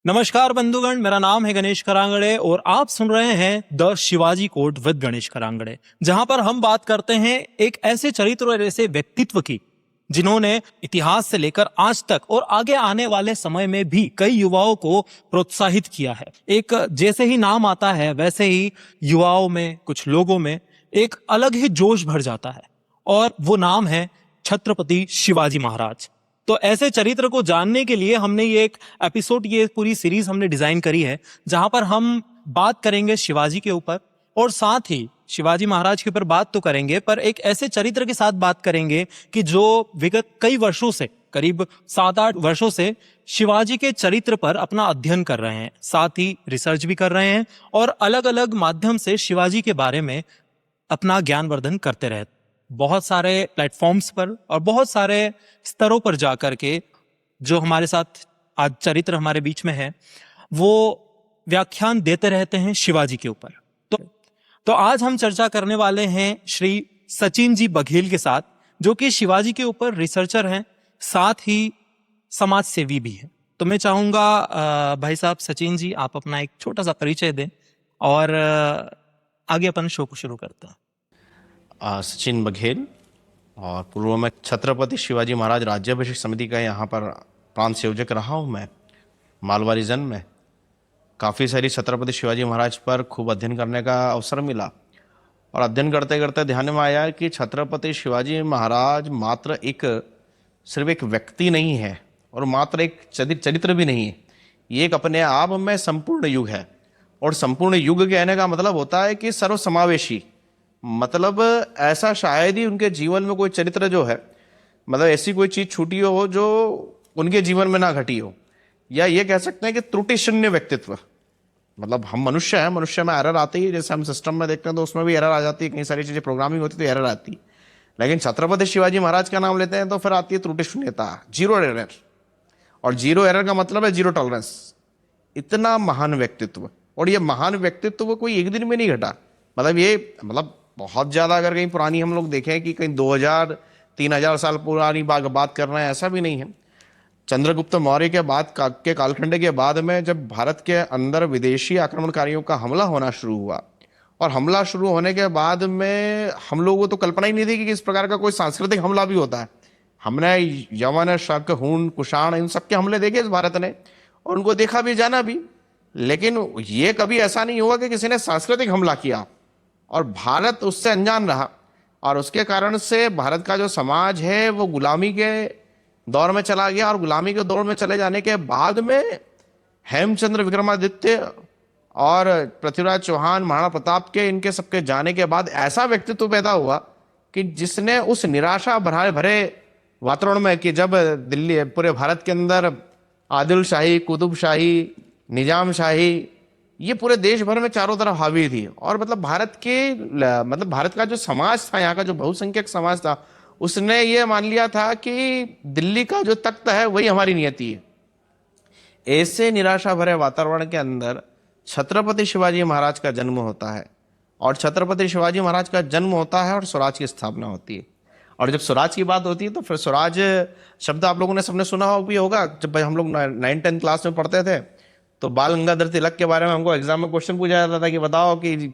नमस्कार बंधुगण, मेरा नाम है गणेश करांगड़े और आप सुन रहे हैं the Shivaji code with Ganesh Karangade, जहां पर हम बात करते हैं एक ऐसे चरित्र और ऐसे व्यक्तित्व की जिन्होंने इतिहास से लेकर आज तक और आगे आने वाले समय में भी कई युवाओं को प्रोत्साहित किया है। एक जैसे ही नाम आता है वैसे ही युवाओं में, कुछ लोगों में एक अलग ही जोश भर जाता है और वो नाम है छत्रपति शिवाजी महाराज। तो ऐसे चरित्र को जानने के लिए हमने ये एक एपिसोड, ये पूरी सीरीज हमने डिजाइन करी है, जहां पर हम बात करेंगे शिवाजी के ऊपर और साथ ही शिवाजी महाराज के ऊपर बात तो करेंगे, पर एक ऐसे चरित्र के साथ बात करेंगे कि जो विगत कई वर्षों से, करीब 7-8 वर्षों से शिवाजी के चरित्र पर अपना अध्ययन कर रहे हैं, साथ ही रिसर्च भी कर रहे हैं और अलग अलग माध्यम से शिवाजी के बारे में अपना ज्ञानवर्धन करते रहते। बहुत सारे प्लेटफॉर्म्स पर और बहुत सारे स्तरों पर जाकर के जो हमारे साथ आज चरित्र हमारे बीच में है वो व्याख्यान देते रहते हैं शिवाजी के ऊपर। तो आज हम चर्चा करने वाले हैं श्री सचिन जी बघेल के साथ, जो कि शिवाजी के ऊपर रिसर्चर हैं, साथ ही समाज सेवी भी हैं। तो मैं चाहूंगा भाई साहब सचिन जी, आप अपना एक छोटा सा परिचय दें और आगे अपन शो को शुरू करते हैं। सचिन बघेल, और पूर्व में छत्रपति शिवाजी महाराज राज्याभिषेक समिति का यहाँ पर प्रांत संयोजक रहा हूँ। मैं मालवा रीजन में काफ़ी सारी छत्रपति शिवाजी महाराज पर खूब अध्ययन करने का अवसर मिला और अध्ययन करते करते ध्यान में आया कि छत्रपति शिवाजी महाराज मात्र सिर्फ एक व्यक्ति नहीं है और मात्र एक चरित्र भी नहीं है, ये एक अपने आप में संपूर्ण युग है। और संपूर्ण युग कहने का मतलब होता है कि सर्वसमावेशी, मतलब ऐसा शायद ही उनके जीवन में कोई चरित्र जो है, मतलब ऐसी कोई चीज छूटी हो जो उनके जीवन में ना घटी हो, या ये कह सकते हैं कि त्रुटि शून्य व्यक्तित्व। मतलब हम मनुष्य हैं, मनुष्य में एरर आती है, जैसे हम सिस्टम में देखते हैं तो उसमें भी एरर आ जाती है, कई सारी चीजें प्रोग्रामिंग होती है तो एरर आती है। लेकिन छत्रपति शिवाजी महाराज का नाम लेते हैं तो फिर आती है त्रुटि शून्यता, जीरो एरर। और जीरो एरर का मतलब है जीरो टॉलरेंस। इतना महान व्यक्तित्व, और ये महान व्यक्तित्व कोई एक दिन में नहीं घटा। मतलब बहुत ज़्यादा अगर कहीं पुरानी हम लोग देखें कि कहीं 2000-3000 साल पुरानी बात कर रहे हैं, ऐसा भी नहीं है। चंद्रगुप्त मौर्य के बाद के कालखंड के बाद में जब भारत के अंदर विदेशी आक्रमणकारियों का हमला होना शुरू हुआ, और हमला शुरू होने के बाद में हम लोगों को तो कल्पना ही नहीं थी कि इस प्रकार का कोई सांस्कृतिक हमला भी होता है। हमने यवन, शक, हूण, कुषाण, इन सबके हमले देखे इस भारत ने, और उनको देखा भी, जाना भी। लेकिन ये कभी ऐसा नहीं हुआ कि किसी ने सांस्कृतिक हमला किया, और भारत उससे अनजान रहा। और उसके कारण से भारत का जो समाज है वो गुलामी के दौर में चला गया, और गुलामी के दौर में चले जाने के बाद में हेमचंद्र विक्रमादित्य और पृथ्वीराज चौहान, महाराणा प्रताप के, इनके सबके जाने के बाद ऐसा व्यक्तित्व पैदा हुआ कि जिसने उस निराशा भरे वातावरण में, कि जब दिल्ली, पूरे भारत के अंदर आदिल शाही, कुतुब शाही, निजाम शाही, ये पूरे देश भर में चारों तरफ हावी थी। और मतलब भारत का जो समाज था, यहाँ का जो बहुसंख्यक समाज था, उसने ये मान लिया था कि दिल्ली का जो तख्त है वही हमारी नियति है। ऐसे निराशा भरे वातावरण के अंदर छत्रपति शिवाजी महाराज का जन्म होता है, और छत्रपति शिवाजी महाराज का जन्म होता है और स्वराज की स्थापना होती है। और जब स्वराज की बात होती है तो फिर स्वराज शब्द आप लोगों ने सबने सुना भी होगा। जब हम लोग 9th-10th क्लास में पढ़ते थे तो बाल गंगाधर तिलक के बारे में हमको एग्जाम में क्वेश्चन पूछा जाता था कि बताओ कि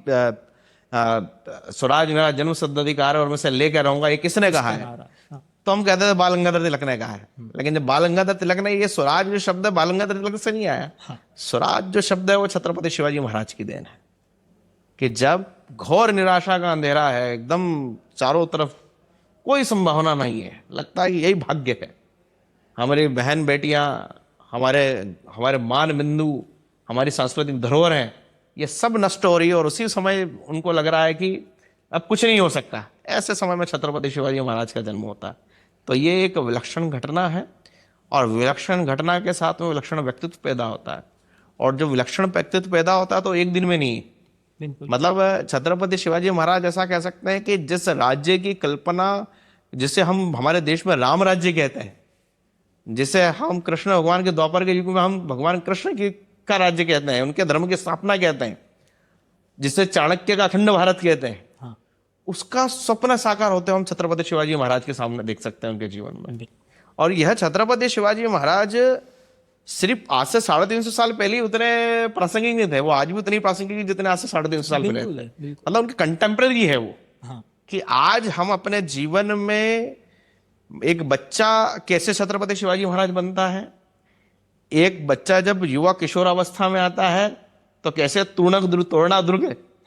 स्वराज मेरा जन्म सिद्ध अधिकार है और मैं इसे लेकर रहूंगा, ये किसने कहा है? तो हम कहते थे बाल गंगाधर तिलक ने कहा है। लेकिन जब बाल गंगाधर तिलक ने, ये स्वराज जो शब्द है बाल गंगाधर तिलक से नहीं आया। स्वराज जो शब्द है वो छत्रपति शिवाजी महाराज की देन है, कि जब घोर निराशा का अंधेरा है, एकदम चारों तरफ कोई संभावना नहीं है, लगता है कि यही भाग्य है, हमारी बहन बेटियां, हमारे मान बिंदु, हमारी सांस्कृतिक धरोहर है, ये सब नष्ट हो रही है, और उसी समय उनको लग रहा है कि अब कुछ नहीं हो सकता। ऐसे समय में छत्रपति शिवाजी महाराज का जन्म होता है। तो ये एक विलक्षण घटना है, और विलक्षण घटना के साथ में विलक्षण व्यक्तित्व पैदा होता है। और जो विलक्षण व्यक्तित्व पैदा होता है तो एक दिन में नहीं, मतलब छत्रपति शिवाजी महाराज ऐसा कह सकते हैं कि जिस राज्य की कल्पना, जिसे हम हमारे देश में राम राज्य कहते हैं, जिसे हम कृष्ण भगवान के द्वापर के युग में हम भगवान कृष्ण का राज्य कहते हैं, उनके धर्म की स्थापना कहते हैं, जिसे चाणक्य का अखंड भारत कहते हैं, हाँ, उसका स्वप्न साकार होते हम छत्रपति शिवाजी महाराज के सामने देख सकते हैं उनके जीवन में। और यह छत्रपति शिवाजी महाराज सिर्फ आज से 350 साल पहले ही उतने प्रासंगिक नहीं थे, वो आज भी उतनी प्रासंगिक जितने आज से 350 साल पहले बिल्कुल थे। है, बिल्कुल। मतलब उनके कंटेम्प्रेरी है वो, हाँ, कि आज हम अपने जीवन में एक बच्चा कैसे छत्रपति शिवाजी महाराज बनता है, एक बच्चा जब युवा किशोरावस्था में आता है तो कैसे तोड़ना दुर्ग,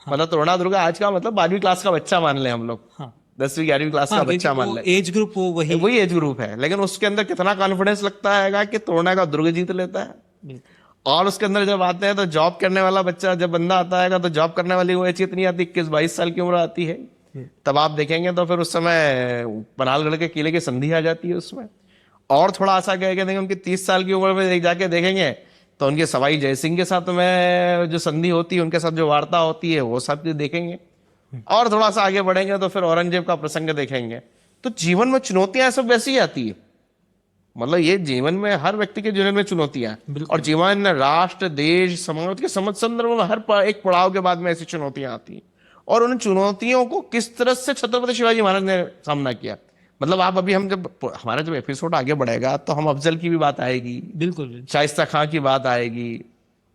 मतलब तोड़ना दुर्ग आज का मतलब 12वीं क्लास का बच्चा मान ले हम लोग, हाँ, 10वीं 11वीं क्लास का हाँ, बच्चा मान ले, एज ग्रुप वो वही एज ग्रुप है, लेकिन उसके अंदर कितना कॉन्फिडेंस लगता है कि तोड़ना का दुर्ग जीत लेता है। बिल्कुल। और उसके अंदर जब आते हैं तो जॉब करने वाला बच्चा जब बंदा आता है तो जॉब करने वाली वो एज कितनी आती है, 21-22 साल की उम्र आती है। तब आप देखेंगे तो फिर उस समय पनालगढ़ के किले की संधि आ जाती है उसमें। और थोड़ा ऐसा कहेंगे देखेंगे उनकी 30 साल की उम्र में जाके देखेंगे तो उनके सवाई जयसिंह के साथ में जो संधि होती है, उनके साथ जो वार्ता होती है, वो सब देखेंगे। और थोड़ा सा आगे बढ़ेंगे तो फिर औरंगजेब का प्रसंग देखेंगे। तो जीवन में चुनौतियां सब वैसी ही आती है, मतलब ये जीवन में हर व्यक्ति के जीवन में चुनौतियां, और जीवन राष्ट्र देश समाज के संदर्भ में हर एक पड़ाव के बाद में ऐसी चुनौतियां आती हैं। और उन चुनौतियों को किस तरह से छत्रपति शिवाजी महाराज ने सामना किया, मतलब आप अभी हम जब हमारा जब एपिसोड आगे बढ़ेगा तो हम अफजल की भी बात आएगी, बिल्कुल। शाइस्ता खां की बात आएगी,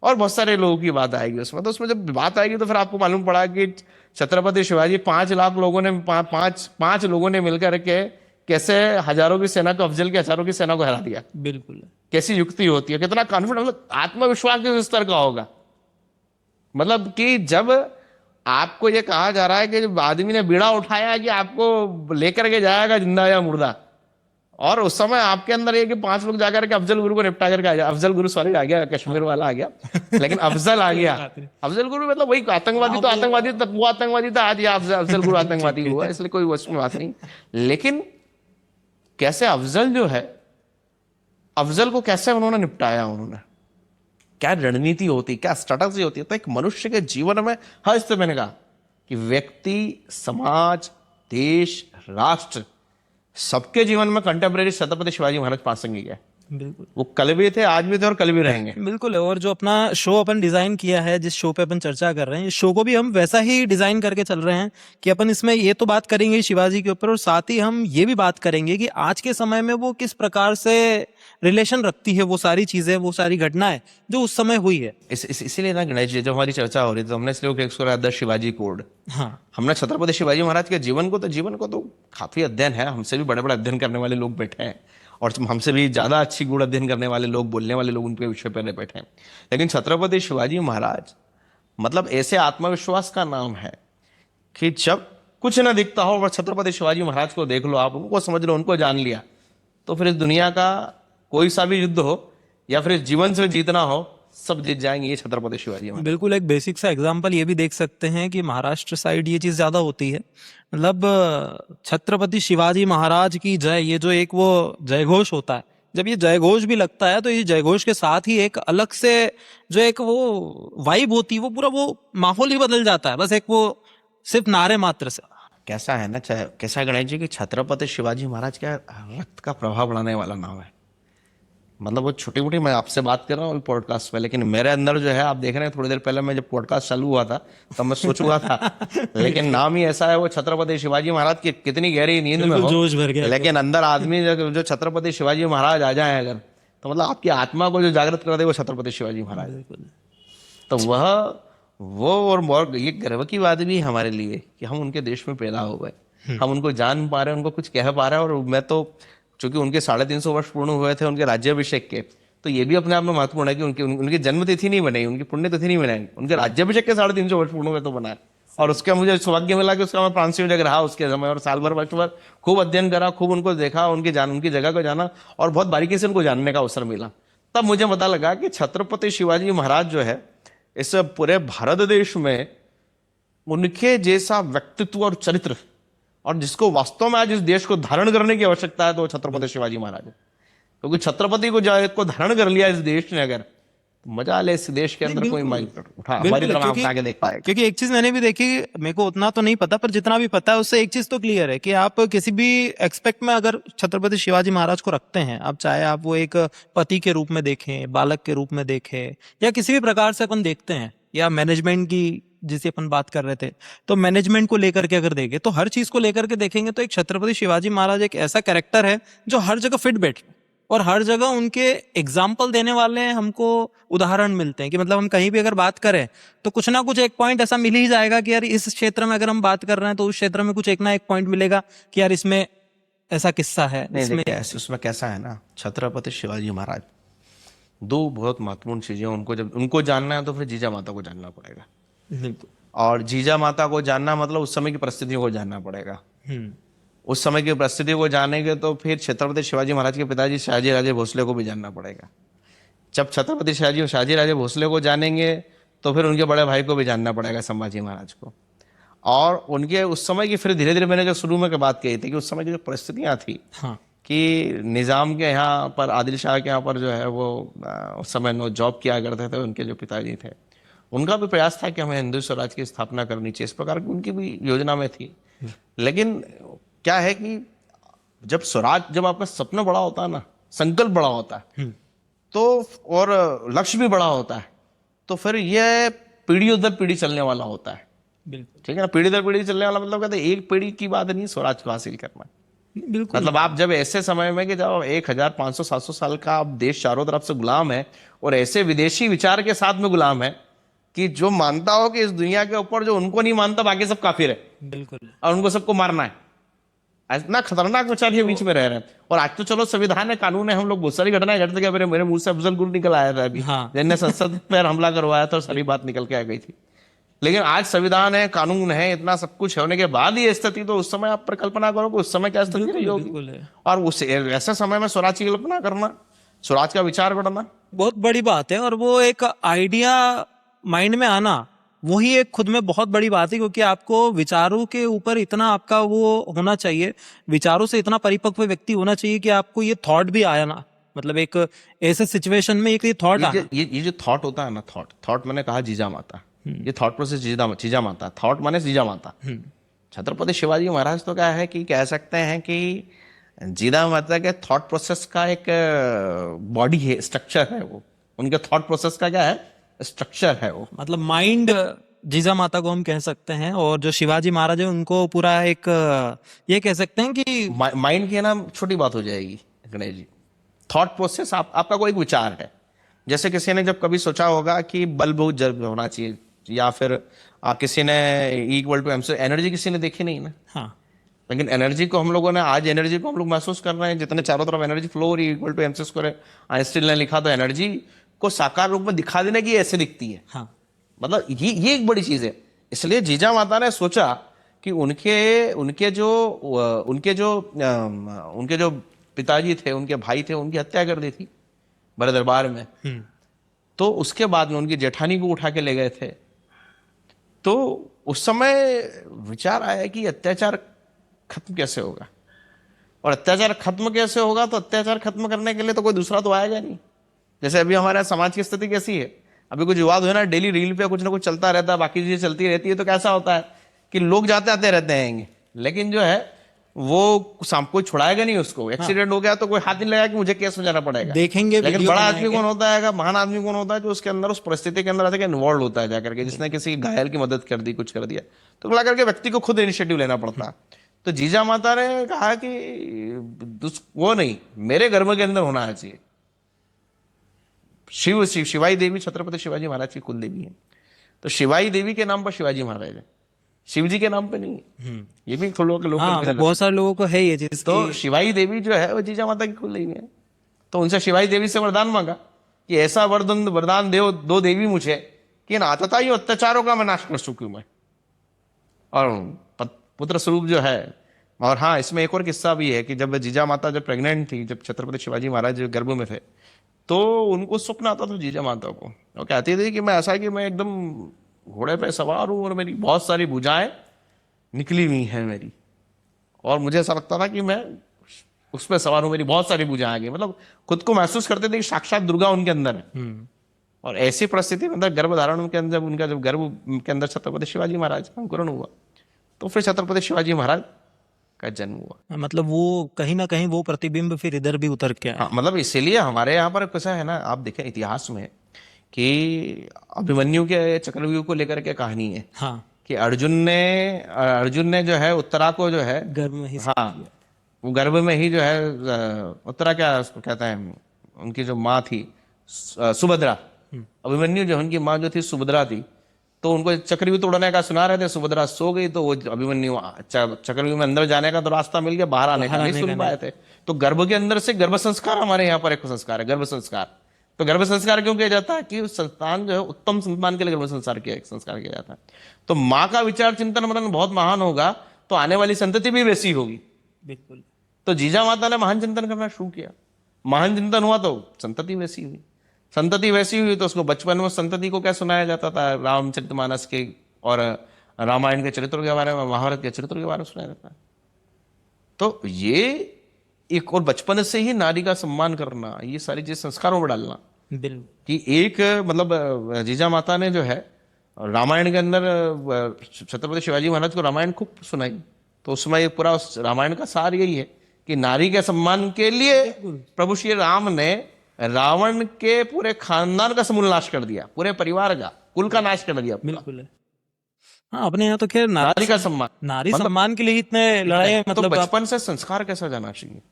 और बहुत सारे लोगों की बात आएगी उसमें। तो उसमें जब बात आएगी तो फिर आपको मालूम पड़ा कि छत्रपति शिवाजी 5 लाख लोगों ने पांच लोगों ने मिलकर के कैसे हजारों की सेना को, अफजल के हजारों की सेना को हरा दिया। बिल्कुल। कैसी युक्ति होती है, कितना कॉन्फिडेंस, मतलब आत्मविश्वास किस स्तर का होगा। मतलब कि जब आपको ये कहा जा रहा है कि जब आदमी ने बीड़ा उठाया कि आपको लेकर के जाएगा जिंदा या मुर्दा, और उस समय आपके अंदर ये कि 5 लोग जाकर के अफजल गुरु को निपटा करके आ गया, अफजल गुरु सॉरी आ गया, कश्मीर वाला आ गया, लेकिन अफजल आ गया। अफजल गुरु मतलब वही आतंकवादी, तो आतंकवादी तब वो आतंकवादी था, आज ये अफजल गुरु आतंकवादी हुआ, इसलिए कोई उसमें बात नहीं। लेकिन कैसे अफजल जो है, अफजल को कैसे उन्होंने निपटाया, उन्होंने क्या रणनीति होती, क्या स्ट्रेटजी होती है। तो एक मनुष्य के जीवन में हर स्थिति, मैंने कहा कि व्यक्ति, समाज, देश, राष्ट्र, सबके जीवन में कंटेम्प्रेरी छत्रपति शिवाजी महाराज प्रासंगिक है। बिल्कुल, वो कल भी थे, आज भी थे और कल भी रहेंगे। बिल्कुल है। और जो अपना शो अपन डिजाइन किया है, जिस शो पे अपन चर्चा कर रहे हैं, इस शो को भी हम वैसा ही डिजाइन करके चल रहे हैं कि अपन इसमें ये तो बात करेंगे शिवाजी के ऊपर, और साथ ही हम ये भी बात करेंगे कि आज के समय में वो किस प्रकार से रिलेशन रखती है, वो सारी चीजें, वो सारी घटनाएं जो उस समय हुई है। इसीलिए ना गणेश जी, जब हमारी चर्चा हो रही थी तो हमने इसलिए एक सौ द शिवाजी कोड, हाँ, हमने छत्रपति शिवाजी महाराज के जीवन को तो काफी अध्ययन है, हमसे भी बड़े बड़े अध्ययन करने वाले लोग बैठे हैं, और हमसे भी ज्यादा अच्छी गुण अध्ययन करने वाले लोग, बोलने वाले लोग उनके विषय पर बैठे हैं। लेकिन छत्रपति शिवाजी महाराज मतलब ऐसे आत्मविश्वास का नाम है कि जब कुछ ना दिखता हो और छत्रपति शिवाजी महाराज को देख लो, आप उनको समझ लो, उनको जान लिया, तो फिर इस दुनिया का कोई सा भी युद्ध हो या फिर इस जीवन से जीतना हो, सब जीत जाएंगे ये छत्रपति शिवाजी महाराज। बिल्कुल। एक बेसिक सा एग्जांपल ये भी देख सकते हैं कि महाराष्ट्र साइड ये चीज ज्यादा होती है, मतलब छत्रपति शिवाजी महाराज की जय, ये जो एक वो जयघोष होता है, जब ये जयघोष भी लगता है तो ये जयघोष के साथ ही एक अलग से जो एक वो वाइब होती है, वो पूरा वो माहौल ही बदल जाता है, बस एक वो सिर्फ नारे मात्र से। कैसा है ना, कैसा है गणेश जी कि छत्रपति शिवाजी महाराज क्या रक्त का प्रभाव बढ़ाने वाला नाम है। मतलब वो छोटी मोटी, मैं आपसे बात कर रहा हूँ पॉडकास्ट पे, लेकिन मेरे अंदर जो है, आप देख रहे हैं थोड़ी देर पहले मैं जब पॉडकास्ट चालू हुआ था तब मैं सोच हुआ था, लेकिन नाम ही ऐसा है वो छत्रपति शिवाजी महाराज की, कितनी गहरी नींद में हो, जोश भर गया, लेकिन अंदर आदमी जो छत्रपति शिवाजी महाराज आ जाए अगर, तो मतलब आपकी आत्मा को जो जागृत कर दे वो छत्रपति शिवाजी महाराज। तो वो और ये गर्व की बात भी हमारे लिए कि हम उनके देश में पैदा हो गए, हम उनको जान पा रहे हैं, उनको कुछ कह पा रहे हैं। और मैं तो चूंकि उनके 350 वर्ष पूर्ण हुए थे उनके राज्याभिषेक के, तो ये भी अपने आप में महत्वपूर्ण है कि उनकी जन्म तिथि नहीं बनाई, उनकी पुण्य तिथि नहीं बनाई, उनके राज्याभिषेक के 350 वर्ष पूर्ण हुए तो बनाए। और उसका मुझे सौभाग्य मिला कि उसका मैं प्रांत संयोजक रहा उसके समय, और साल भर वर्ष भर खूब अध्ययन करा, खूब उनको देखा, उनकी जगह को जाना, और बहुत बारीकी से उनको जानने का अवसर मिला। तब मुझे पता लगा कि छत्रपति शिवाजी महाराज जो है, इस पूरे भारत देश में उनके जैसा व्यक्तित्व और चरित्र, और जिसको वास्तव में आज इस देश को धारण करने की आवश्यकता है, तो छत्रपति शिवाजी महाराज है। क्योंकि छत्रपति को धारण कर लिया इस देश ने अगर, तो मजा ले इस देश के अंदर कोई हमारी तरफ उठा के देख पाएगा। क्योंकि एक चीज मैंने भी देखी, मेरे को उतना तो नहीं पता, पर जितना भी पता है उससे एक चीज तो क्लियर है कि आप किसी भी एक्सपेक्ट में अगर छत्रपति शिवाजी महाराज को रखते हैं, आप चाहे आप वो एक पति के रूप में देखें, बालक के रूप में देखें, या किसी भी प्रकार से अपन देखते हैं, या मैनेजमेंट की जिसे अपन बात कर रहे थे, तो मैनेजमेंट को लेकर के अगर देखें, तो हर चीज को लेकर के देखेंगे तो एक छत्रपति शिवाजी महाराज एक ऐसा कैरेक्टर है जो हर जगह फिट बैठ, और हर जगह उनके एग्जाम्पल देने वाले हमको उदाहरण मिलते हैं कि मतलब हम कहीं भी अगर बात करें तो कुछ ना कुछ एक पॉइंट ऐसा मिल ही जाएगा कि यार इस क्षेत्र में अगर हम बात कर रहे हैं तो उस क्षेत्र में कुछ एक ना एक पॉइंट मिलेगा कि यार इसमें ऐसा किस्सा है, नहीं इसमें देखिए ऐसे उसमें कैसा है ना, छत्रपति शिवाजी महाराज दो बहुत महत्वपूर्ण चीजें, उनको जब उनको जानना है तो फिर जीजा माता को जानना पड़ेगा। बिल्कुल। और जीजा माता को जानना मतलब उस समय की परिस्थितियों को जानना पड़ेगा। उस समय की परिस्थितियों को जानेंगे तो फिर छत्रपति शिवाजी महाराज के पिताजी शहाजी राजे भोसले को भी जानना पड़ेगा। जब छत्रपति शहाजी राजे भोसले को जानेंगे तो फिर उनके बड़े भाई को भी जानना पड़ेगा, संभाजी महाराज को। और उनके उस समय की फिर धीरे धीरे मैंने जो शुरू में बात कही थी कि उस समय की जो परिस्थितियां थी, हाँ। कि निज़ाम के यहाँ पर, आदिल शाह के यहाँ पर जो है वो उस समय नो जॉब किया करते थे उनके जो पिताजी थे, उनका भी प्रयास था कि हमें हिंदू स्वराज की स्थापना करनी चाहिए, इस प्रकार की उनकी भी योजना में थी। लेकिन क्या है कि जब आपका सपना बड़ा होता है ना, संकल्प बड़ा होता है तो, और लक्ष्य भी बड़ा होता है, तो फिर यह पीढ़ी दर पीढ़ी चलने वाला होता है। बिल्कुल ठीक है ना, पीढ़ी दर पीढ़ी चलने वाला मतलब कहते हैं एक पीढ़ी की बात नहीं स्वराज को हासिल करना। बिल्कुल। मतलब आप जब ऐसे समय में कि जब 1500-700 साल का आप देश चारों तरफ से गुलाम है और ऐसे विदेशी विचार के साथ में गुलाम है कि जो मानता हो कि इस दुनिया के ऊपर जो उनको नहीं मानता बाकी सब काफिर है, बिल्कुल। और उनको सबको मारना है, इतना खतरनाक विचार के बीच में रह रहे हैं। और आज तो चलो संविधान है, कानून है, हम लोग बहुत सारी घटनाएं घट गया। मेरे मुंह से अफजल गुल निकल आया था अभी, हाँ। जिनने संसद पर हमला करवाया था और सारी बात निकल के आ गई थी। लेकिन आज संविधान है, कानून है, इतना सब कुछ होने के बाद ही स्थिति, तो उस समय आप पर कल्पना करो कि उस समय क्या स्थिति रही होगी। बिल्कुल है। और उस ऐसे समय में स्वराज की कल्पना करना, स्वराज का विचार करना बहुत बड़ी बात है। और वो एक आइडिया माइंड में आना, वही एक खुद में बहुत बड़ी बात है, क्योंकि आपको विचारों के ऊपर इतना आपका वो होना चाहिए, विचारों से इतना परिपक्व व्यक्ति होना चाहिए कि आपको ये थॉट भी आया ना, मतलब एक ऐसे सिचुएशन में एक ये थॉट आना। ये जो थॉट होता है ना, थॉट मैंने कहा जीजा माता, ये थॉट प्रोसेस जीजा माता, थॉट माने जीजा माता। छत्रपति शिवाजी महाराज तो क्या है कि कह सकते हैं कि जीजा माता के थॉट प्रोसेस का एक बॉडी है, स्ट्रक्चर है वो, उनके थॉट प्रोसेस का क्या है, स्ट्रक्चर है वो। मतलब माइंड जीजा माता को हम कह सकते हैं। और जो शिवाजी महाराज है उनको पूरा एक ये कह सकते हैं कि माइंड की ना छोटी बात हो जाएगी गणेश जी। थॉट प्रोसेस आपका कोई एक विचार है। जैसे किसी ने जब कभी सोचा होगा कि बल बहुत जल्द होना चाहिए, या फिर किसी ने इक्वल टू एमसी, एनर्जी किसी ने देखी नहीं ना। हाँ। लेकिन एनर्जी को हम लोगों ने, आज एनर्जी को हम लोग महसूस कर रहे हैं, जितने चारों तरफ एनर्जी फ्लो हो रही है, equal to MC square. Einstein ने लिखा तो एनर्जी को साकार रूप में दिखा देने की ऐसे दिखती है। हाँ। मतलब ये एक बड़ी चीज है। इसलिए जीजा माता ने सोचा कि उनके जो पिताजी थे, उनके भाई थे, उनकी हत्या कर दी थी बड़े दरबार में। तो उसके बाद में उनकी जेठानी को उठा के ले गए थे। तो उस समय विचार आया कि अत्याचार खत्म कैसे होगा, और अत्याचार खत्म कैसे होगा, तो अत्याचार खत्म करने के लिए तो कोई दूसरा तो आएगा नहीं। जैसे अभी हमारे समाज की स्थिति कैसी है, अभी कुछ विवाद हो ना, डेली रील पे कुछ ना कुछ चलता रहता है, बाकी चीजें चलती रहती है, तो कैसा होता है कि लोग जाते आते रहते हैं, लेकिन जो है वो कोई छुड़ाएगा नहीं उसको। एक्सीडेंट हो गया तो कोई हाथ नहीं लगाया कि मुझे केस में जाना पड़ेगा, देखेंगे। लेकिन बड़ा आदमी कौन होता है, महान आदमी कौन होता है, जो उसके अंदर उस परिस्थिति के अंदर आते इन्वॉल्व होता है जाकर के, जिसने किसी घायल की मदद कर दी, कुछ कर दिया, तो मिला करके व्यक्ति को खुद इनिशिएटिव लेना पड़ता है। तो जीजा माता ने कहा कि वो नहीं, मेरे गर्भ के अंदर होना चाहिए। शिवाई देवी छत्रपति शिवाजी महाराज की कुल देवी है, तो शिवाई देवी के नाम पर शिवाजी महाराज है, शिव जी के नाम पे नहीं है। ये भी लोग हाँ, बहुत सारे लोगों को है ये चीज। तो शिवाई देवी जो है वो जीजा माता की कुल देवी है। तो उनसे शिवाई देवी से वरदान मांगा कि ऐसा वरदान दो देवी मुझे कि इन आतताई अत्याचारों का मैं नाश कर चुकी हूं मैं, और पुत्र स्वरूप जो है। और हाँ, इसमें एक और किस्सा भी है कि जब जीजा माता जब प्रेग्नेंट थी, जब छत्रपति शिवाजी महाराज गर्भ में थे, तो उनको स्वप्न आता था जीजा माता को, वो कहती थी कि मैं ऐसा है कि मैं एकदम घोड़े पे सवार हूं और मेरी बहुत सारी भुजाएं निकली हुई हैं मेरी, और मुझे ऐसा लगता था कि मैं उस पर सवार हूं, मेरी बहुत सारी भुजाएं आ गई। मतलब खुद को महसूस करते थे कि साक्षात दुर्गा उनके अंदर है। और ऐसी परिस्थिति में अंदर गर्भ धारण के अंदर, उनका जब गर्भ के अंदर छत्रपति शिवाजी महाराज का अंकुरण हुआ, तो फिर छत्रपति शिवाजी महाराज का जन्म हुआ। मतलब वो कहीं ना कहीं वो प्रतिबिंब फिर इधर भी उतर के आया। हाँ, मतलब इसीलिए हमारे यहाँ पर कैसा है ना, आप देखें इतिहास में कि अभिमन्यु के चक्रव्यूह को लेकर के कहानी है। हाँ, कि अर्जुन ने जो है उत्तरा को जो है गर्भ में ही। हाँ, वो गर्भ में ही जो है उत्तरा क्या उसको कहते हैं, उनकी जो माँ थी सुभद्रा, अभिमन्यु जो उनकी माँ जो थी सुभद्रा थी, तो उनको चक्रव्यूह तोड़ने का सुना रहे थे, सुभद्रा सो गई तो वो अभिमन्यु चक्रव्यूह में अंदर जाने का तो रास्ता मिल गया, बाहर आने का नहीं सुन पाए थे। तो गर्भ के अंदर से गर्भ संस्कार, हमारे यहाँ पर एक संस्कार है गर्भ संस्कार। तो गर्भ संस्कार क्यों किया जाता है कि उस संतान जो है उत्तम संतान के लिए गर्भ संस्कार किया जाता है। तो माँ का विचार चिंतन मनन बहुत महान होगा तो आने वाली संतति भी वैसी होगी। बिल्कुल। तो जीजा माता ने महान चिंतन करना शुरू किया, महान चिंतन हुआ तो संतति वैसी हुई, संतति वैसी हुई तो उसको बचपन में संतति को क्या सुनाया जाता था, रामचरितमानस के और रामायण के चरित्रों के बारे में, महाभारत के चरित्रों के बारे में सुनाया जाता है। तो ये एक, और बचपन से ही नारी का सम्मान करना, ये सारी चीज संस्कारों में डालना कि एक मतलब जीजा माता ने जो है रामायण के अंदर छत्रपति शिवाजी महाराज को रामायण खूब सुनाई, तो उसमें ये पूरा रामायण का सार यही है कि नारी के सम्मान के लिए प्रभु श्री राम ने रावण के पूरे खानदान का समूल नाश कर दिया, पूरे परिवार का, कुल का नाश कर दिया। बिल्कुल है। हाँ, अपने यहाँ तो खैर नारी का सम्मान, नारी सम्मान के लिए ही इतने लड़ाई, तो मतलब बचपन से संस्कार कैसा जाना चाहिए,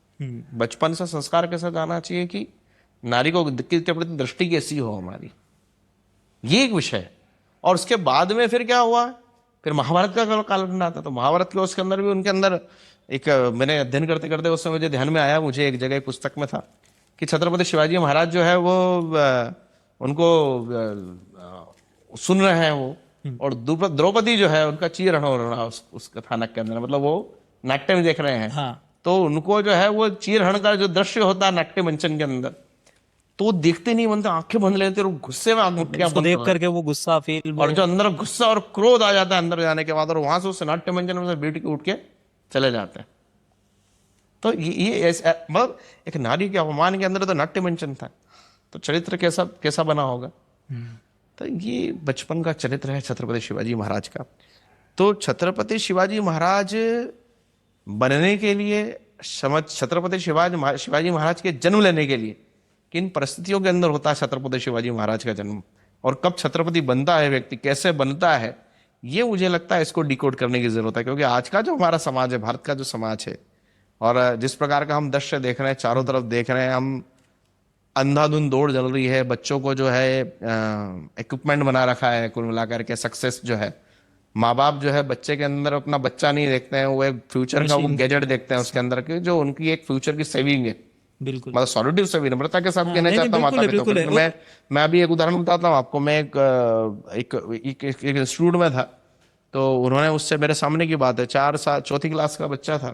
बचपन से संस्कार कैसा जाना चाहिए कि नारी को के प्रति दृष्टि कैसी हो हमारी, ये एक विषय है। और उसके बाद में फिर क्या हुआ, फिर महाभारत का कालखंड आता, तो महाभारत के उसके अंदर भी उनके अंदर एक, मैंने अध्ययन करते करते उस समय मुझे ध्यान में आया, मुझे एक जगह पुस्तक में था कि छत्रपति शिवाजी महाराज जो है वो उनको सुन रहे हैं वो, और द्रौपदी जो है उनका चीरहरण हो रहा है उस कथानक के अंदर, मतलब वो नाट्य में देख रहे हैं। हाँ। तो उनको जो है वो चीरहरण का जो दृश्य होता है नाट्य मंचन के अंदर, तो वो देखते नहीं बनते, आंखें बंद लेते और गुस्से में आंखें देख करके वो गुस्सा फील, और जो अंदर गुस्सा और क्रोध आ जाता है अंदर जाने के बाद, और वहां से उस नाट्य मंचन में से बेटी के उठ के चले जाते हैं। तो ये मतलब एक नारी के अपमान के अंदर तो नाट्य मंचन था, तो चरित्र कैसा कैसा बना होगा। तो ये बचपन का चरित्र है छत्रपति शिवाजी महाराज का। तो छत्रपति शिवाजी महाराज बनने के लिए, छत्रपति शिवाजी महाराज के जन्म लेने के लिए किन परिस्थितियों के अंदर होता है छत्रपति शिवाजी महाराज का जन्म, और कब छत्रपति बनता है व्यक्ति, कैसे बनता है, ये मुझे लगता है इसको डिकोड करने की जरूरत है। क्योंकि आज का जो हमारा समाज है, भारत का जो समाज है, और जिस प्रकार का हम दृश्य देख रहे हैं, चारों तरफ देख रहे हैं हम, अंधाधुंध दौड़ चल रही है, बच्चों को जो है इक्विपमेंट बना रखा है कुल मिलाकर के, सक्सेस जो है, माँ बाप जो है बच्चे के अंदर अपना बच्चा नहीं देखते हैं, वो एक फ्यूचर का वो गैजेट देखते हैं उसके अंदर के, जो उनकी एक फ्यूचर की सेविंग है। बिल्कुल, मतलब सॉलिडिव से विनम्रता के साथ कहना चाहता हूँ माता पिता को। मैं अभी एक उदाहरण बताता हूँ आपको। मैं एक इंस्टीट्यूट में था, तो उन्होंने उससे, मेरे सामने की बात है, 4 साल 4th क्लास का बच्चा था,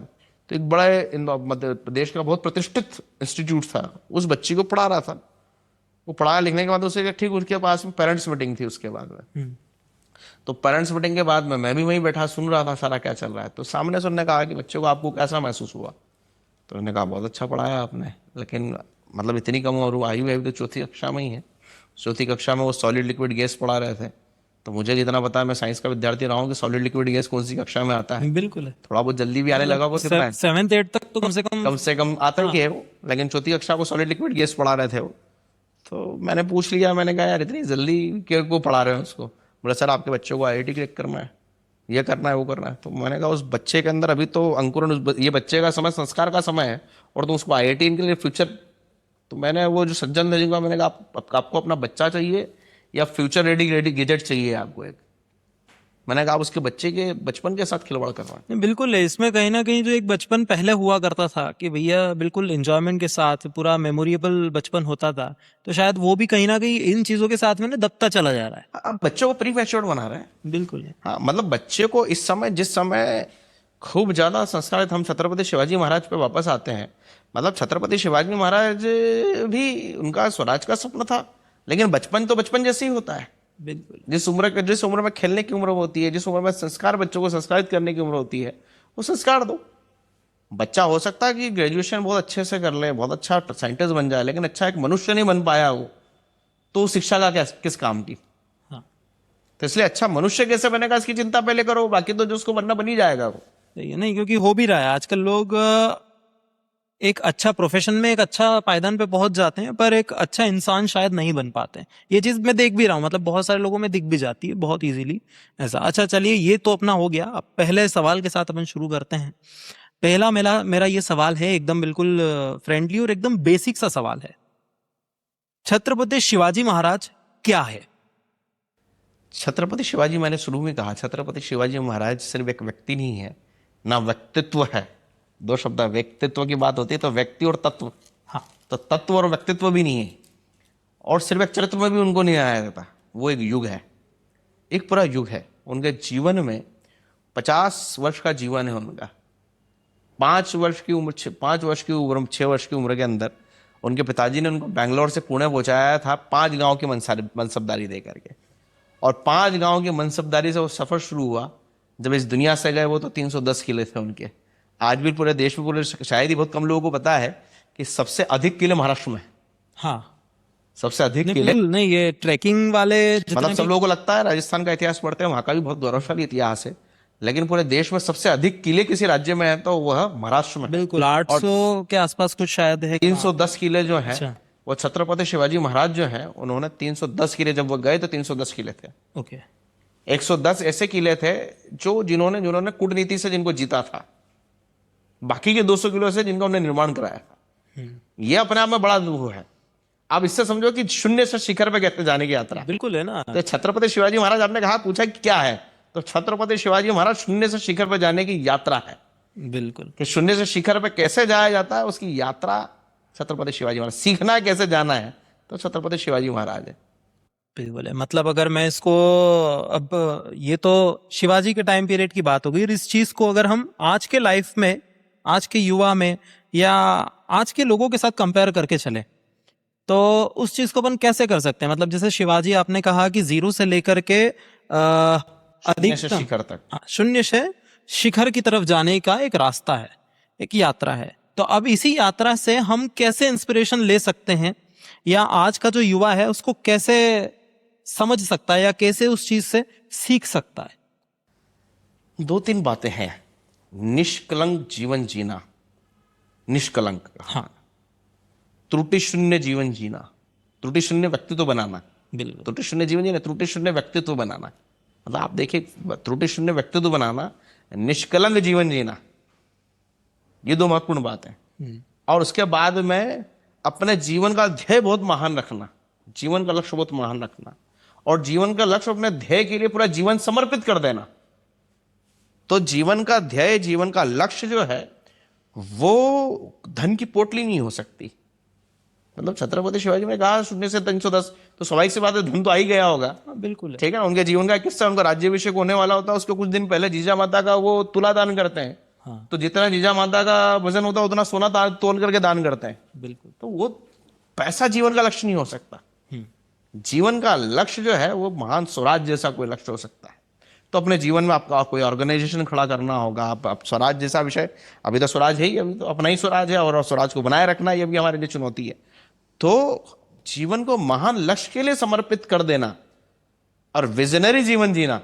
तो एक बड़े मध्य प्रदेश का बहुत प्रतिष्ठित इंस्टीट्यूट था, उस बच्ची को पढ़ा रहा था। वो पढ़ा लिखने के बाद उसे ठीक उसके पास में पेरेंट्स मीटिंग थी उसके बाद में, तो पेरेंट्स मीटिंग के बाद में मैं भी वहीं बैठा सुन रहा था सारा क्या चल रहा है। तो सामने से उन्होंने कहा कि बच्चे को आपको कैसा महसूस हुआ, तो उन्होंने कहा बहुत अच्छा पढ़ाया आपने, लेकिन मतलब इतनी कम उम्र आयु है, तो 4th कक्षा में ही है, 4th कक्षा में वो सॉलिड लिक्विड गैस पढ़ा रहे थे। तो मुझे जितना पता है, मैं साइंस का विद्यार्थी रहा हूँ, कि सॉलिड लिक्विड गैस कौन सी कक्षा में आता है। बिल्कुल है, थोड़ा बहुत जल्दी भी आने लगा, वो कितना है 7th 8th तक तो कम से कम आता ही है वो, लेकिन 4th कक्षा को सॉलिड लिक्विड गैस पढ़ा रहे थे वो। तो मैंने पूछ लिया, मैंने कहा यार इतनी जल्दी क्यों को पढ़ा रहे हो उसको। बोला सर आपके बच्चों को IIT क्रैक करना है, ये करना है, वो करना है। तो मैंने कहा उस बच्चे के अंदर अभी तो अंकुरन, ये बच्चे का समय संस्कार का समय है, और तुम उसको IIT के लिए फ्यूचर। तो मैंने वो जो सज्जन ने जिनका, मैंने कहा आपको अपना बच्चा चाहिए या फ्यूचर रेडी गैजेट चाहिए आपको एक। मैंने कहा उसके बच्चे के बचपन के साथ खिलवाड़ करना है। बिल्कुल है, इसमें कहीं ना कहीं जो एक बचपन पहले हुआ करता था कि भैया बिल्कुल एंजॉयमेंट के साथ पूरा मेमोरेबल बचपन होता था, तो शायद वो भी कहीं ना कहीं इन चीजों के साथ में ना दबता चला जा रहा है। अब बच्चों को प्री मैच्योर्ड बना रहे हैं। बिल्कुल है, हाँ, मतलब बच्चे को इस समय, जिस समय खूब ज्यादा संस्कारित, हम छत्रपति शिवाजी महाराज पे वापस आते हैं। मतलब छत्रपति शिवाजी महाराज भी, उनका स्वराज का सपना था, लेकिन बचपन तो बचपन जैसे ही होता है। बिल्कुल, जिस उम्र में खेलने की उम्र होती है, जिस उम्र में संस्कार बच्चों को संस्कारित करने की उम्र होती है, वो संस्कार दो। बच्चा हो सकता है कि ग्रेजुएशन बहुत अच्छे से कर ले, बहुत अच्छा साइंटिस्ट बन जाए, लेकिन अच्छा एक मनुष्य नहीं बन पाया वो, तो शिक्षा का किस काम की। हाँ, तो इसलिए अच्छा मनुष्य कैसे बनेगा इसकी चिंता पहले करो, बाकी तो जो उसको बनना बन ही जाएगा वो। नहीं, क्योंकि हो भी रहा है आजकल, लोग एक अच्छा प्रोफेशन में एक अच्छा पायदान पे पहुंच जाते हैं, पर एक अच्छा इंसान शायद नहीं बन पाते हैं। ये चीज मैं देख भी रहा हूँ, मतलब बहुत सारे लोगों में दिख भी जाती है बहुत इजीली ऐसा। अच्छा चलिए, ये तो अपना हो गया। अब पहले सवाल के साथ अपन शुरू करते हैं। पहला मेरा मेरा ये सवाल है, एकदम बिल्कुल फ्रेंडली और एकदम बेसिक सा सवाल है। छत्रपति शिवाजी महाराज क्या है? छत्रपति शिवाजी, मैंने शुरू में कहा, छत्रपति शिवाजी महाराज सिर्फ एक व्यक्ति नहीं है, ना व्यक्तित्व है। दो शब्द, व्यक्तित्व की बात होती है तो व्यक्ति और तत्व, हाँ, तो तत्व और व्यक्तित्व भी नहीं है, और सिर्फ एक चरित्र में भी उनको नहीं आया जाता। वो एक युग है, एक पूरा युग है। उनके जीवन में 50 वर्ष का जीवन है उनका। 5 वर्ष की उम्र, 5 वर्ष की उम्र, 6 वर्ष की उम्र के अंदर उनके पिताजी ने उनको बैंगलोर से पुणे पहुंचाया था 5 गांव की मनसबदारी दे करके, और 5 गांव की मनसबदारी से वो सफर शुरू हुआ। जब इस दुनिया से गए वो तो 310 किले थे उनके। आज भी पूरे देश में, पूरे शायद ही बहुत कम लोगों को पता है कि सबसे अधिक किले महाराष्ट्र में, हाँ, सबसे अधिक नहीं, किले। बिल्कुल नहीं, ये ट्रैकिंग वाले मतलब सब लोगों को लगता है राजस्थान का इतिहास पढ़ते हैं, वहां का भी बहुत गौरवशाली इतिहास है, लेकिन पूरे देश में सबसे अधिक किले किसी राज्य में है तो वह महाराष्ट्र में है। बिल्कुल 800 के आसपास कुछ शायद है। 310 किले जो हैं, अच्छा। वो छत्रपति शिवाजी महाराज जो हैं, उन्होंने 310 किले, जब वो गए तो 310 किले थे। ओके। 110 ऐसे किले थे जिन्होंने कूटनीति से जिनको जीता था, बाकी के 200 किलो से जिनका उन्होंने निर्माण कराया था। ये अपने आप में बड़ा वो है। आप इससे समझो कि शून्य से शिखर पे कहते जाने की यात्रा। बिल्कुल है ना। तो छत्रपति शिवाजी महाराज, आपने कहा, पूछा कि क्या है, तो छत्रपति शिवाजी महाराज शून्य से शिखर पर जाने की यात्रा है। बिल्कुल, कि शून्य से शिखर पे कैसे जाया जाता है, उसकी यात्रा छत्रपति शिवाजी महाराज। सीखना है कैसे जाना है, तो छत्रपति शिवाजी महाराज है। बिल्कुल है। मतलब अगर मैं इसको, अब ये तो शिवाजी के टाइम पीरियड की बात हो गई, और इस चीज को अगर हम आज के लाइफ में, आज के युवा में, या आज के लोगों के साथ कंपेयर करके चले, तो उस चीज को अपन कैसे कर सकते हैं? मतलब जैसे शिवाजी, आपने कहा कि 0 से लेकर के शून्य से अधिकतम, शिखर तक। हाँ, शून्य से शिखर की तरफ जाने का एक रास्ता है, एक यात्रा है। तो अब इसी यात्रा से हम कैसे इंस्पिरेशन ले सकते हैं, या आज का जो युवा है उसको कैसे समझ सकता है, या कैसे उस चीज से सीख सकता है? 2-3 बातें हैं। निष्कलंक जीवन जीना, निष्कलंक, हाँ, त्रुटि शून्य जीवन जीना, त्रुटि शून्य व्यक्तित्व बनाना। बिल्कुल, त्रुटि शून्य जीवन जीना, त्रुटि शून्य व्यक्तित्व बनाना। मतलब आप देखिए, त्रुटि शून्य व्यक्तित्व बनाना, निष्कलंक जीवन जीना, ये 2 महत्वपूर्ण बात है। और उसके बाद में अपने जीवन का ध्येय बहुत महान रखना, जीवन का लक्ष्य बहुत महान रखना, और जीवन का लक्ष्य, अपने ध्येय के लिए पूरा जीवन समर्पित कर देना। तो जीवन का ध्येय, जीवन का लक्ष्य जो है, वो धन की पोटली नहीं हो सकती। मतलब छत्रपति शिवाजी ने कहा 0 से 310, तो स्वाभाविक सी बात है, धन तो आ ही गया होगा। हाँ, बिल्कुल है। ठीक है ना। उनके जीवन का किस्सा, उनका राज्याभिषेक होने वाला होता है, उसके कुछ दिन पहले जीजा माता का वो तुला दान करते हैं। हाँ, तो जितना जीजा माता का वजन होता है उतना सोना तोल करके दान करते हैं। बिल्कुल, तो वो पैसा जीवन का लक्ष्य नहीं हो सकता। जीवन का लक्ष्य जो है वो महान स्वराज जैसा कोई लक्ष्य हो सकता है। तो अपने जीवन में आपका कोई ऑर्गेनाइजेशन खड़ा करना होगा। आप स्वराज जैसा विषय, अभी तो स्वराज है ही, अभी तो अपना ही स्वराज है, और स्वराज को बनाए रखना ये भी हमारे लिए चुनौती है। तो जीवन को महान लक्ष्य के लिए समर्पित कर देना और विजनरी जीवन जीना,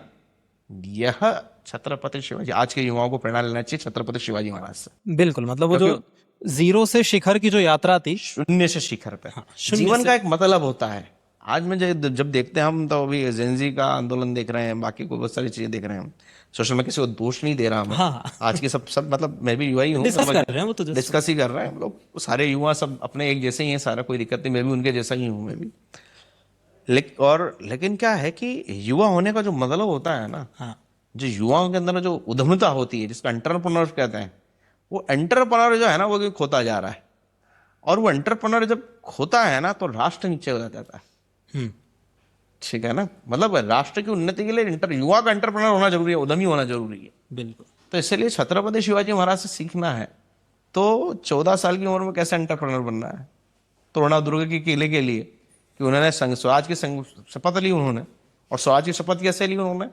यह छत्रपति शिवाजी, आज के युवाओं को प्रेरणा लेना चाहिए छत्रपति शिवाजी महाराज से। बिल्कुल। मतलब वो जो 0 से शिखर की जो यात्रा थी, शून्य से शिखर पे, हाँ, शून्य जीवन से- का एक मतलब होता है। आज में जब देखते हैं हम, तो अभी जेनजी का आंदोलन देख रहे हैं, बाकी को बहुत सारी चीजें देख रहे हैं हम। सोशल में किसी को दोष नहीं दे रहा मैं। हाँ। आज के सब मतलब मैं भी युवा ही हूँ, डिस्कस कर रहे हैं, वो तो just- डिस्कस ही कर रहे हैं हम लोग। सारे युवा सब अपने एक जैसे ही हैं, सारा कोई दिक्कत नहीं, मैं भी उनके जैसा ही हूँ, मैं भी। लेकिन क्या है कि युवा होने का जो मतलब होता है ना, हाँ, जो युवाओं के अंदर जो उद्यमता होती है, जिसका एंटरप्रेन्योर कहते हैं, वो एंटरप्रेन्योर जो है ना, वो खोता जा रहा है। और वो एंटरप्रेन्योर जब खोता है ना, तो राष्ट्र नीचे हो जाता है। ठीक है ना। मतलब राष्ट्र की उन्नति के लिए युवा का एंटरप्रेन्योर होना जरूरी है, उद्यमी होना जरूरी है। बिल्कुल। तो इसलिए छत्रपति शिवाजी महाराज से सीखना है तो 14 साल की उम्र में कैसे एंटरप्रेन्योर बनना है। तोरणा दुर्ग के किले के लिए कि उन्होंने स्वराज की शपथ ली उन्होंने, और स्वराज की शपथ कैसे ली उन्होंने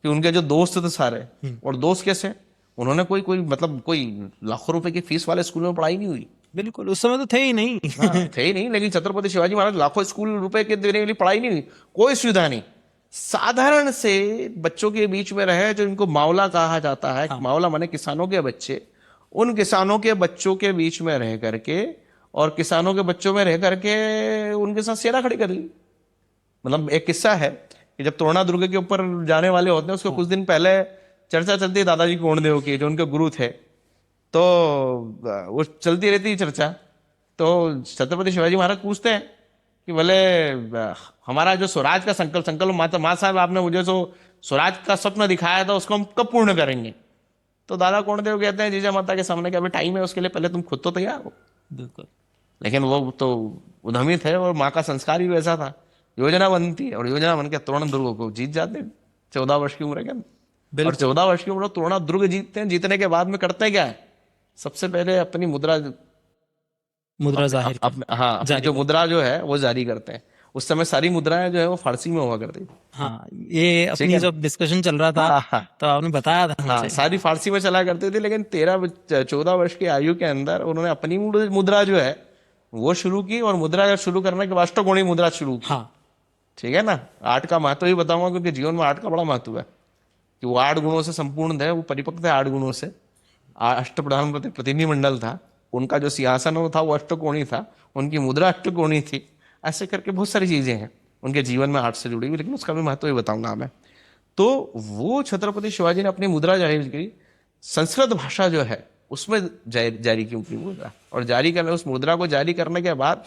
कि उनके जो दोस्त थे सारे, और दोस्त कैसे, उन्होंने कोई लाखों रुपए की फीस वाले स्कूल में पढ़ाई नहीं हुई। बिल्कुल, उस समय तो थे ही नहीं। थे ही नहीं, लेकिन छत्रपति शिवाजी महाराज लाखों स्कूल रुपए के देने वाली पढ़ाई नहीं हुई, कोई सुविधा नहीं। साधारण से बच्चों के बीच में रहे, जो इनको मावला कहा जाता है। हाँ। मावला माने किसानों के बच्चे। उन किसानों के बच्चों के बीच में रह करके, और किसानों के बच्चों में रह करके उनके साथ सेना खड़ी कर ली। मतलब एक किस्सा है कि जब तोरणा दुर्ग के ऊपर जाने वाले होते हैं, उसको कुछ दिन पहले चर्चा चलती है दादाजी कोंडदेव की, जो उनके गुरु थे। तो वो चलती रहती है चर्चा। तो छत्रपति शिवाजी महाराज पूछते हैं कि भले हमारा जो स्वराज का संकल्प माँ साहब आपने मुझे जो स्वराज का स्वप्न दिखाया था उसको हम कब पूर्ण करेंगे। तो दादा कोंडदेव कहते हैं जीजा माता के सामने कि अभी टाइम है उसके लिए, पहले तुम खुद तो तैयार हो। बिल्कुल। लेकिन वो तो उद्यमी थे और माँ का संस्कार भी वैसा था। योजना बनती है और योजना बन के तोरण दुर्ग को जीत जाते हैं 14 वर्ष की उम्र के अंदर। और बिल्कुल। 14 वर्ष की उम्र में तोरणा दुर्ग जीतते हैं। जीतने के बाद में करते क्या है, सबसे पहले अपनी मुद्रा मुद्रा जाहिर कर, हाँ अपनी जारी जो कर। मुद्रा जो है वो जारी करते हैं। उस समय सारी मुद्राएं जो है वो फारसी में हुआ करती थी। हाँ, ये ठीक अपनी है ना? जब डिस्कशन चल रहा था हाँ हाँ तो आपने बताया था हाँ, मुझे। सारी फारसी में चला करती थी। लेकिन 14 वर्ष की आयु के अंदर उन्होंने अपनी मुद्रा जो है वो शुरू की, और मुद्रा शुरू करने के बाद अष्टकोणीय मुद्रा शुरू की। हाँ। ठीक है ना? 8 का महत्व ही बताऊंगा, क्योंकि जीवन में 8 का बड़ा महत्व है कि वो 8 गुणों से संपूर्ण है, वो परिपक्व है 8 गुणों से। अष्टप्रधान प्रतिनिधिमंडल था, उनका जो सिंहासन वो था वो अष्टकोणीय था, उनकी मुद्रा अष्टकोणीय थी। ऐसे करके बहुत सारी चीजें हैं उनके जीवन में 8 से जुड़ी हुई, लेकिन उसका भी महत्व ही बताऊंगा मैं। तो वो छत्रपति शिवाजी ने अपनी मुद्रा जारी की। संस्कृत भाषा जो है उसमें जारी की अपनी मुद्रा, और जारी करने उस मुद्रा को जारी करने के बाद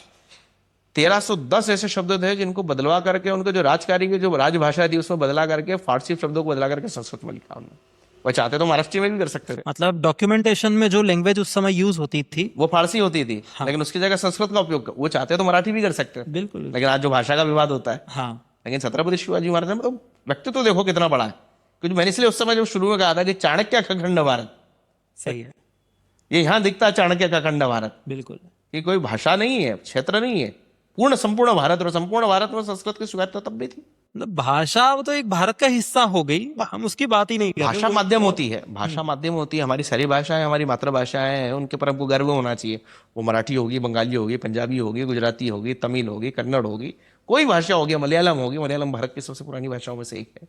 1310 ऐसे शब्द थे जिनको बदलवा करके उनको जो राजकारी की जो राजभाषा थी उसमें बदला करके फारसी शब्दों को बदला करके संस्कृत में लिखा उन्होंने। वो चाहते तो महाराष्ट्र में भी कर सकते थे, मतलब डॉक्यूमेंटेशन में जो लैंग्वेज उस समय यूज होती थी वो फारसी होती थी। लेकिन उसकी जगह संस्कृत का उपयोग वो चाहते तो मराठी भी कर सकते थे। बिल्कुल। लेकिन आज जो भाषा का विवाद होता है, हाँ। लेकिन छत्रपति शिवाजी महाराज ने मतलब व्यक्तित्व तो देखो कितना बड़ा है। क्योंकि मैंने इसलिए उस समय जब शुरू में कहा था कि चाणक्य का खंड भारत, सही है। ये यहाँ दिखता है चाणक्य का खंड भारत। बिल्कुल। ये कोई भाषा नहीं है, क्षेत्र नहीं है, पूर्ण संपूर्ण भारत। और संपूर्ण भारत में संस्कृत की स्वीकार्यता तब भी थी। मतलब भाषा वो तो एक भारत का हिस्सा हो गई, हम उसकी बात ही नहीं कर रहे। भाषा माध्यम होती है, भाषा माध्यम होती है। हमारी सारी भाषाएं हमारी मातृभाषाएं हैं, उनके पर हमको गर्व होना चाहिए। वो मराठी होगी, बंगाली होगी, पंजाबी होगी, गुजराती होगी, तमिल होगी, कन्नड़ होगी, कोई भाषा होगी, मलयालम होगी। मलयालम भारत की सबसे पुरानी भाषाओं में से एक है।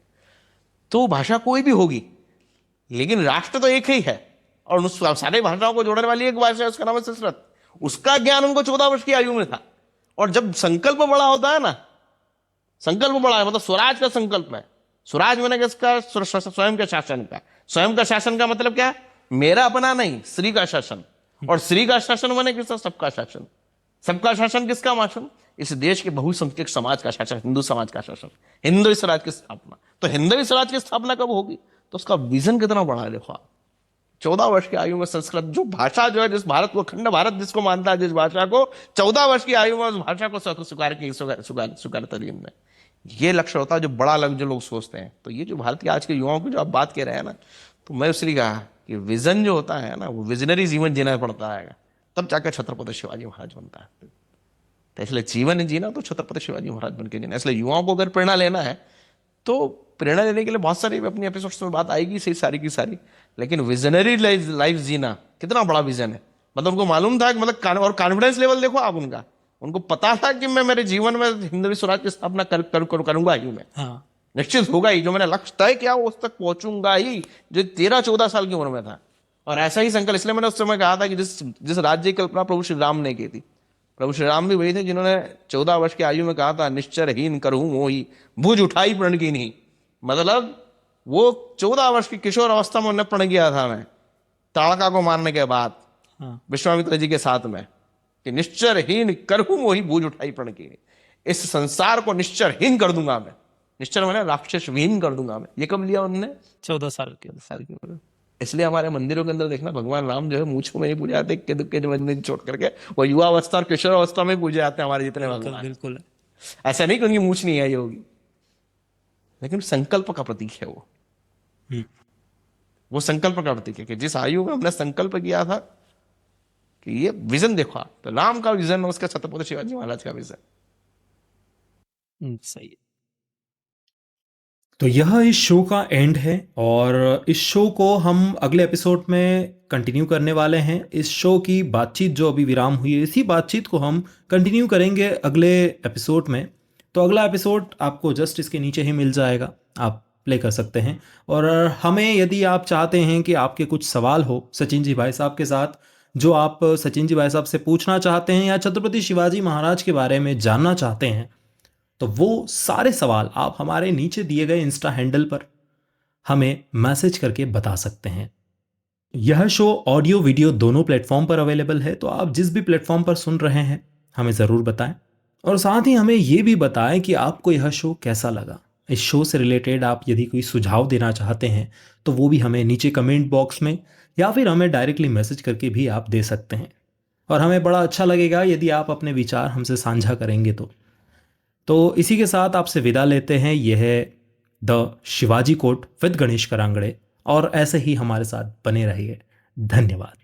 तो भाषा कोई भी होगी, लेकिन राष्ट्र तो एक ही है। और उस सारे भाषाओं को जोड़ने वाली एक भाषा है, उसका नाम है संस्कृत। उसका ज्ञान उनको 14 वर्ष की आयु में था। और जब संकल्प बड़ा होता है ना, संकल्प बड़ा है मतलब स्वराज का संकल्प है। स्वराज मैंने किसका? स्वयं के शासन का। स्वयं का शासन का मतलब क्या है? मेरा अपना नहीं, श्री का शासन। और श्री का शासन मैंने किसका? सबका शासन। सबका शासन किसका शासन? इस देश के बहुसंख्यक समाज का शासन, हिंदू समाज का शासन, हिंदू स्वराज की स्थापना। तो हिंदू स्वराज की स्थापना कब होगी? तो उसका विजन कितना बड़ा है देखो आप। 14 वर्ष की आयु में संस्कृत जो भाषा जो है, जिस भारत को अखंड भारत जिसको मानता है, जिस भाषा को 14 वर्ष की आयु में उस भाषा को स्वीकारता ने, ये लक्ष्य होता है जो बड़ा लक्ष्य जो लोग सोचते हैं। तो ये जो भारत के आज के युवाओं की जो आप बात कह रहे हैं ना, तो मैं इसलिए कहा कि विजन जो होता है ना, वो विजनरी जीवन जीना पड़ता है, तब जाकर छत्रपति शिवाजी महाराज बनता है। तो इसलिए जीवन जीना तो छत्रपति शिवाजी महाराज बन के जीना। इसलिए युवाओं को अगर प्रेरणा लेना है तो प्रेरणा लेने के लिए बहुत सारी अपनी एपिसोड्स में बात आएगी, सही सारी की सारी। लेकिन विजनरी लाइफ जीना कितना बड़ा विजन है। मतलब उनको मालूम था कि मतलब और कॉन्फिडेंस लेवल देखो आप उनका। उनको पता था कि मैं मेरे जीवन में हिंदवी स्वराज की स्थापना करूंगा ही मैं। हाँ। निश्चित होगा ही, जो मैंने लक्ष्य तय किया उस तक पहुंचूंगा ही, जो 13-14 साल की उम्र में था। और ऐसा ही संकल्प, इसलिए मैंने उस समय कहा था कि जिस राज्य की कल्पना प्रभु श्री राम ने की थी। प्रभु श्री राम भी वही थे जिन्होंने 14 वर्ष की आयु में कहा था, निश्चरहीन करहूं मोही भुज उठाई प्रण की नहीं। मतलब वो 14 वर्ष की किशोर अवस्था में उन्हें प्रण किया था मैं, ताड़का को मारने के बाद विश्वामित्र जी के साथ में, कि निश्चरहीन करहूं मोही भुज उठाई प्रण की नहीं। इस संसार को निश्चरहीन कर दूंगा मैं। निश्चर मैंने राक्षस विहीन कर दूंगा मैं। ये कब लिया उन्होंने? 14 साल के। इसलिए हमारे मंदिरों के अंदर देखना, भगवान राम जो है मूछ को नहीं पूजे जाते, के दुक्के जो छोड़ करके, वो युवा अवस्था और किशोर अवस्था में पूजे जाते हैं हमारे जितने भगवान। बिल्कुल। ऐसा नहीं कि उनकी मूछ नहीं आई होगी, लेकिन संकल्प का प्रतीक है वो संकल्प का प्रतीक है कि जिस आयु में हमने संकल्प किया था कि ये विजन देखो आप, तो राम का विजन, उसका छत्रपति शिवाजी महाराज का विजन। सही है। तो यह इस शो का एंड है, और इस शो को हम अगले एपिसोड में कंटिन्यू करने वाले हैं। इस शो की बातचीत जो अभी विराम हुई है, इसी बातचीत को हम कंटिन्यू करेंगे अगले एपिसोड में। तो अगला एपिसोड आपको जस्ट इसके नीचे ही मिल जाएगा, आप प्ले कर सकते हैं। और हमें, यदि आप चाहते हैं कि आपके कुछ सवाल हो सचिन जी भाई साहब के साथ, जो आप सचिन जी भाई साहब से पूछना चाहते हैं या छत्रपति शिवाजी महाराज के बारे में जानना चाहते हैं, तो वो सारे सवाल आप हमारे नीचे दिए गए इंस्टा हैंडल पर हमें मैसेज करके बता सकते हैं। यह शो ऑडियो वीडियो दोनों प्लेटफॉर्म पर अवेलेबल है, तो आप जिस भी प्लेटफॉर्म पर सुन रहे हैं हमें ज़रूर बताएं और साथ ही हमें ये भी बताएं कि आपको यह शो कैसा लगा। इस शो से रिलेटेड आप यदि कोई सुझाव देना चाहते हैं तो वो भी हमें नीचे कमेंट बॉक्स में या फिर हमें डायरेक्टली मैसेज करके भी आप दे सकते हैं और हमें बड़ा अच्छा लगेगा यदि आप अपने विचार हमसे साझा करेंगे तो इसी के साथ आपसे विदा लेते हैं। यह है the Shivaji coat with Ganesh Karangade और ऐसे ही हमारे साथ बने रहिए। धन्यवाद।